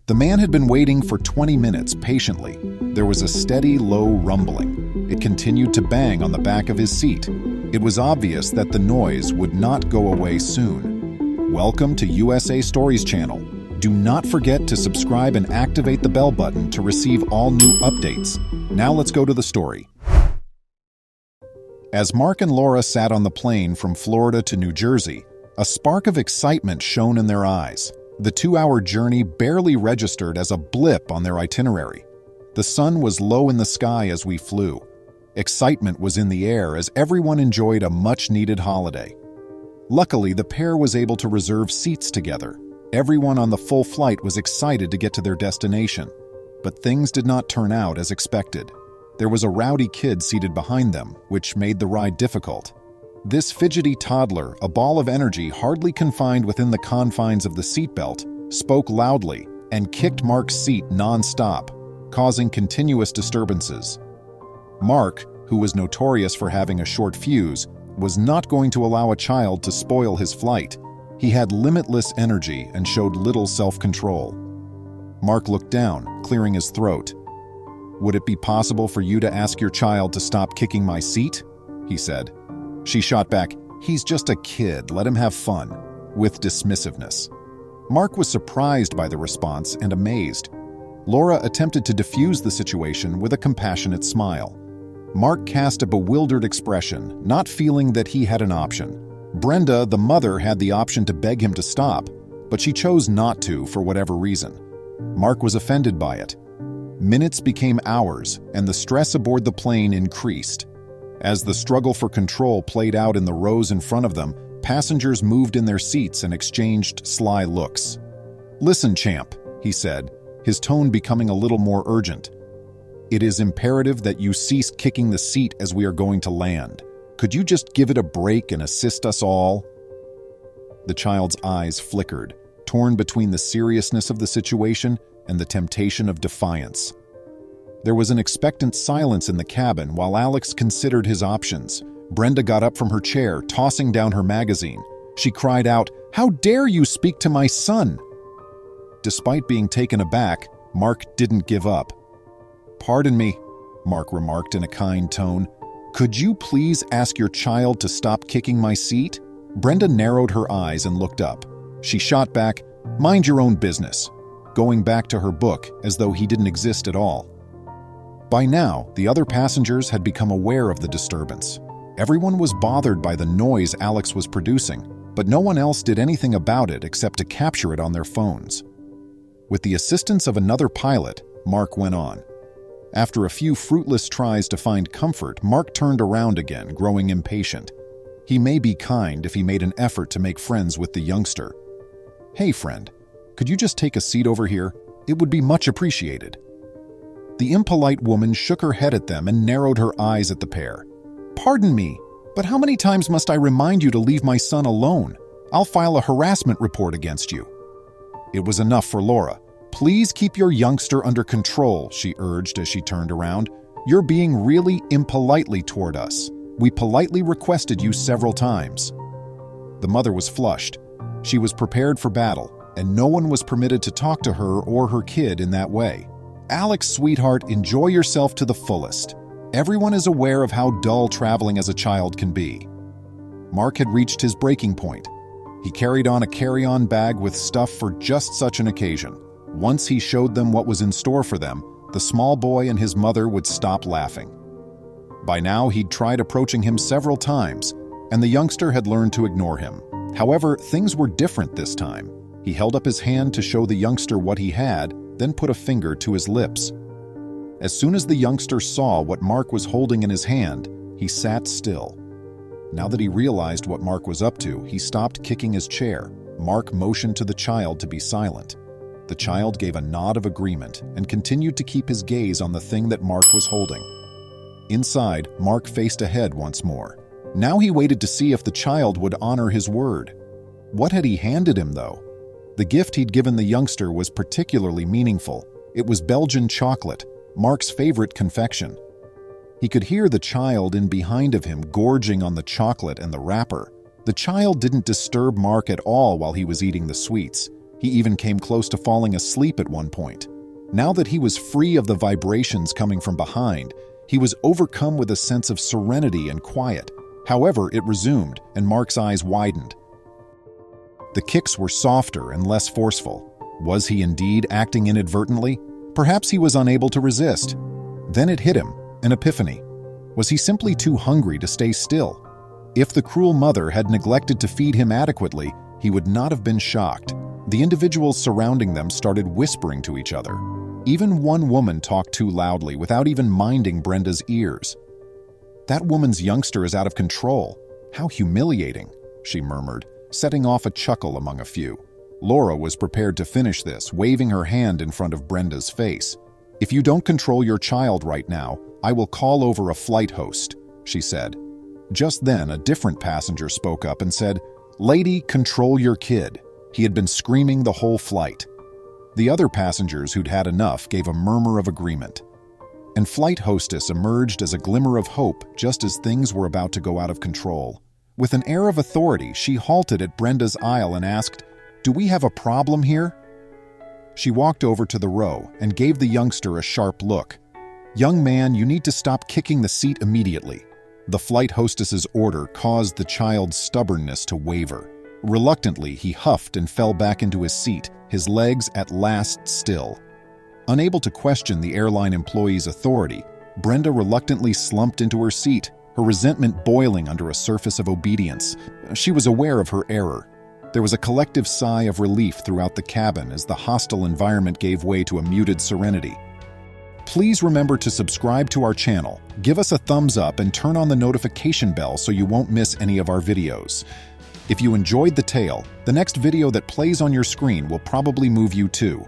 The man had been waiting for 20 minutes patiently. There was a steady, low rumbling. It continued to bang on the back of his seat. It was obvious that the noise would not go away soon. Welcome to USA Stories channel. Do not forget to subscribe and activate the bell button to receive all new updates. Now let's go to the story. As Mark and Laura sat on the plane from Florida to New Jersey, a spark of excitement shone in their eyes. The 2-hour journey barely registered as a blip on their itinerary. The sun was low in the sky as we flew. Excitement was in the air as everyone enjoyed a much-needed holiday. Luckily, the pair was able to reserve seats together. Everyone on the full flight was excited to get to their destination. But things did not turn out as expected. There was a rowdy kid seated behind them, which made the ride difficult. This fidgety toddler, a ball of energy hardly confined within the confines of the seatbelt, spoke loudly and kicked Mark's seat non-stop, causing continuous disturbances. Mark, who was notorious for having a short fuse, was not going to allow a child to spoil his flight. He had limitless energy and showed little self-control. Mark looked down, clearing his throat. "Would it be possible for you to ask your child to stop kicking my seat?" he said. She shot back, "He's just a kid, let him have fun," with dismissiveness. Mark was surprised by the response and amazed. Laura attempted to defuse the situation with a compassionate smile. Mark cast a bewildered expression, not feeling that he had an option. Brenda, the mother, had the option to beg him to stop, but she chose not to for whatever reason. Mark was offended by it. Minutes became hours, and the stress aboard the plane increased. As the struggle for control played out in the rows in front of them, passengers moved in their seats and exchanged sly looks. "Listen, champ," he said, his tone becoming a little more urgent. "It is imperative that you cease kicking the seat as we are going to land. Could you just give it a break and assist us all?" The child's eyes flickered, torn between the seriousness of the situation and the temptation of defiance. There was an expectant silence in the cabin while Alex considered his options. Brenda got up from her chair, tossing down her magazine. She cried out, "How dare you speak to my son?" Despite being taken aback, Mark didn't give up. "Pardon me," Mark remarked in a kind tone. "Could you please ask your child to stop kicking my seat?" Brenda narrowed her eyes and looked up. She shot back, "Mind your own business," going back to her book as though he didn't exist at all. By now, the other passengers had become aware of the disturbance. Everyone was bothered by the noise Alex was producing, but no one else did anything about it except to capture it on their phones. With the assistance of another pilot, Mark went on. After a few fruitless tries to find comfort, Mark turned around again, growing impatient. He may be kind if he made an effort to make friends with the youngster. "Hey, friend, could you just take a seat over here? It would be much appreciated." The impolite woman shook her head at them and narrowed her eyes at the pair. "Pardon me, but how many times must I remind you to leave my son alone? I'll file a harassment report against you." It was enough for Laura. "Please keep your youngster under control," she urged as she turned around. "You're being really impolitely toward us. We politely requested you several times." The mother was flushed. She was prepared for battle, and no one was permitted to talk to her or her kid in that way. "Alex, sweetheart, enjoy yourself to the fullest. Everyone is aware of how dull traveling as a child can be." Mark had reached his breaking point. He carried on a carry-on bag with stuff for just such an occasion. Once he showed them what was in store for them, the small boy and his mother would stop laughing. By now, he'd tried approaching him several times, and the youngster had learned to ignore him. However, things were different this time. He held up his hand to show the youngster what he had, then put a finger to his lips. As soon as the youngster saw what Mark was holding in his hand, he sat still. Now that he realized what Mark was up to, he stopped kicking his chair. Mark motioned to the child to be silent. The child gave a nod of agreement and continued to keep his gaze on the thing that Mark was holding. Inside, Mark faced ahead once more. Now he waited to see if the child would honor his word. What had he handed him, though? The gift he'd given the youngster was particularly meaningful. It was Belgian chocolate, Mark's favorite confection. He could hear the child in behind of him gorging on the chocolate and the wrapper. The child didn't disturb Mark at all while he was eating the sweets. He He even came close to falling asleep at one point. Now that he was free of the vibrations coming from behind, he was overcome with a sense of serenity and quiet. However, it resumed, and Mark's eyes widened. The kicks were softer and less forceful. Was he indeed acting inadvertently? Perhaps he was unable to resist. Then it hit him, an epiphany. Was he simply too hungry to stay still? If the cruel mother had neglected to feed him adequately, he would not have been shocked. The individuals surrounding them started whispering to each other. Even one woman talked too loudly without even minding Brenda's ears. "That woman's youngster is out of control. How humiliating," she murmured, setting off a chuckle among a few. Laura was prepared to finish this, waving her hand in front of Brenda's face. "If you don't control your child right now, I will call over a flight host," she said. Just then, a different passenger spoke up and said, "Lady, control your kid." He had been screaming the whole flight. The other passengers who'd had enough gave a murmur of agreement. And flight hostess emerged as a glimmer of hope just as things were about to go out of control. With an air of authority, she halted at Brenda's aisle and asked, "Do we have a problem here?" She walked over to the row and gave the youngster a sharp look. "Young man, you need to stop kicking the seat immediately." The flight hostess's order caused the child's stubbornness to waver. Reluctantly, he huffed and fell back into his seat, his legs at last still. Unable to question the airline employee's authority, Brenda reluctantly slumped into her seat, her resentment boiling under a surface of obedience. She was aware of her error. There was a collective sigh of relief throughout the cabin as the hostile environment gave way to a muted serenity. Please remember to subscribe to our channel, give us a thumbs up, and turn on the notification bell so you won't miss any of our videos. If you enjoyed the tale, the next video that plays on your screen will probably move you too.